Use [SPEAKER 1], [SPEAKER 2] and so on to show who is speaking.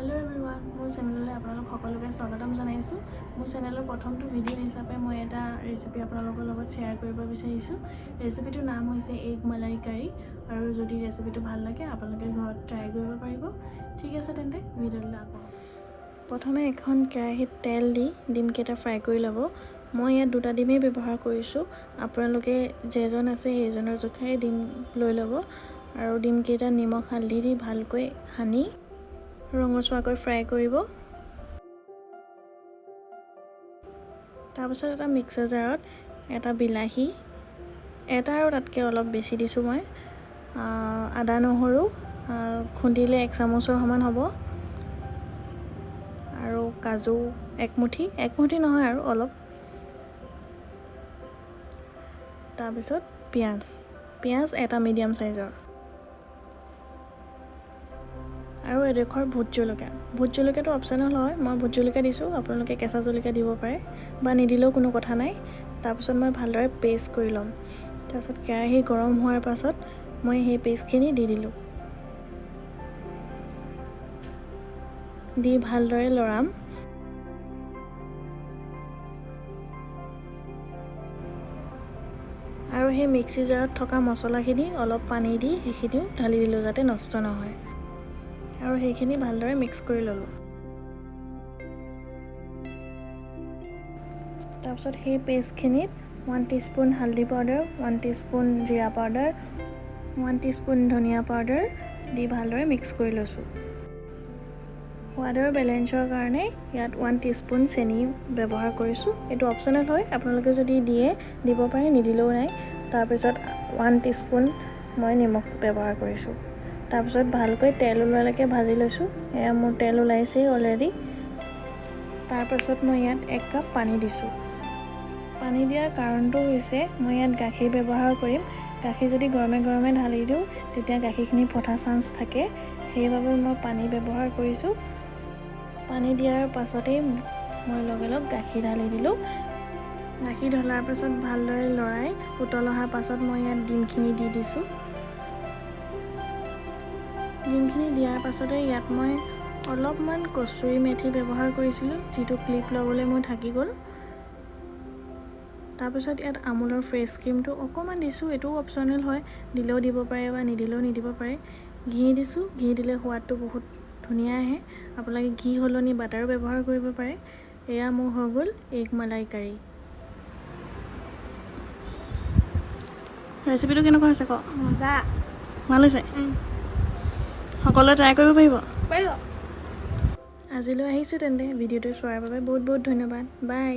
[SPEAKER 1] Hello everyone मोर चेनेलले आपनालोक सकलोके स्वागतम जनाइछु। मोर चेनेलर प्रथमটো video हिसापे মই এটা ৰেচিপি আপোনালোকৰ লগত শেয়াৰ কৰিব বিচাৰিছো। ৰেচিপিটোৰ নাম হৈছে এগ মালাই কাৰী আৰু যদি ৰেচিপিটো ভাল লাগে আপোনালোকে ঘৰত ট্ৰাই কৰিব পাৰিব। ঠিক আছে তেন্তে ভিডিওলৈ আগবাঢ়ো। প্ৰথমে এখন কেৰাহীত তেল দি ডিম কেটা ফ্ৰাই কৰি ল'ব। মই ইয়াত দুটা ডিমেই ব্যৱহাৰ কৰিছো। আপোনালোকে যেজন আছে সেইজনৰ জোখাৰে ডিম লৈ ল'ব আৰু ডিম কেটা নিমখ হালধি দি ভালকৈ হানি ৰঙচুৱাকৈ ফ্ৰাই কৰিব। তাৰপিছত এটা মিক্সাৰ জাৰত এটা বিলাহী এটা আৰু তাতকৈ অলপ বেছি দিছোঁ মই আদা নহৰু খুন্দিলে 1 চামুচৰ সমান হ'ব আৰু কাজু এক মুঠি নহয় আৰু অলপ। তাৰপিছত পিয়াজ এটা মিডিয়াম সাইজৰ আৰু এডোখৰ ভোট জলকীয়াটো অপচনেল হয়। মই ভোট জলকীয়া দিছোঁ, আপোনালোকে কেঁচা জলকীয়া দিব পাৰে বা নিদিলেও কোনো কথা নাই। তাৰপিছত মই ভালদৰে পেষ্ট কৰি ল'ম। তাৰপিছত কেৰাহী গৰম হোৱাৰ পাছত মই সেই পেষ্টখিনি দি দিলোঁ। দি ভালদৰে লৰাম। আৰু সেই মিক্সি জাৰত থকা মছলাখিনি অলপ পানী দি সেইখিনিও ঢালি দিলোঁ যাতে নষ্ট নহয় আৰু সেইখিনি ভালদৰে মিক্স কৰি ল'লোঁ। তাৰপিছত সেই পেষ্টখিনিত 1 টিস্পুন হালধি পাউডাৰ 1 টিস্পুন জিৰা পাউডাৰ 1 টিস্পুন ধনিয়া পাউডাৰ দি ভালদৰে মিক্স কৰি লৈছোঁ। সোৱাদৰ বেলেঞ্চৰ কাৰণে ইয়াত 1 টিস্পুন চেনি ব্যৱহাৰ কৰিছোঁ। এইটো অপচনেল হয়, আপোনালোকে যদি দিয়ে দিব পাৰে, নিদিলেও নাই। তাৰপিছত 1 টিস্পুন মই নিমখ ব্যৱহাৰ কৰিছোঁ। তাৰপিছত ভালকৈ তেল ওলোৱালৈকে ভাজি লৈছোঁ। এয়া মোৰ তেল ওলাইছেই অলৰেডি। তাৰপিছত মই ইয়াত 1 কাপ পানী দিছোঁ। পানী দিয়াৰ কাৰণটো হৈছে মই ইয়াত গাখীৰ ব্যৱহাৰ কৰিম। গাখীৰ যদি গৰমে ঢালি দিওঁ তেতিয়া গাখীৰখিনি ফটা চান্স থাকে, সেইবাবে মই পানী ব্যৱহাৰ কৰিছোঁ। পানী দিয়াৰ পাছতেই মই লগে গাখীৰ ঢালি দিলোঁ। গাখীৰ ঢলাৰ পাছত ভালদৰে লৰাই উতল অহাৰ পাছত মই ইয়াত ডিমখিনি দি দিছোঁ। ডিমখিনি দিয়াৰ পাছতে ইয়াত মই অলপমান কচুৰি মেথি ব্যৱহাৰ কৰিছিলোঁ, যিটো ক্লিপ ল'বলৈ মোৰ থাকি গ'ল। তাৰপিছত ইয়াত আমুলৰ ফ্ৰেছ ক্ৰীমটো অকণমান দিছোঁ। এইটোও অপচনেল হয়, দিলেও দিব পাৰে বা নিদিলেও নিদিব পাৰে। ঘি দিছোঁ, ঘি দিলে সোৱাদটো বহুত ধুনীয়া আহে। আপোনালোকে ঘি সলনি বাটাৰো ব্যৱহাৰ কৰিব পাৰে। এয়া মোৰ হৈ গ'ল এগ মালাই কাৰী। ৰেচিপিটো কেনেকুৱা হৈছে কওক?
[SPEAKER 2] মজা।
[SPEAKER 1] ভাল হৈছে? সকলোৱে ট্ৰাই কৰিব পাৰিব?
[SPEAKER 2] পাৰিব।
[SPEAKER 1] আজিলৈ আহিছোঁ তেন্তে। ভিডিঅ'টো চোৱাৰ বাবে বহুত ধন্যবাদ। বাই।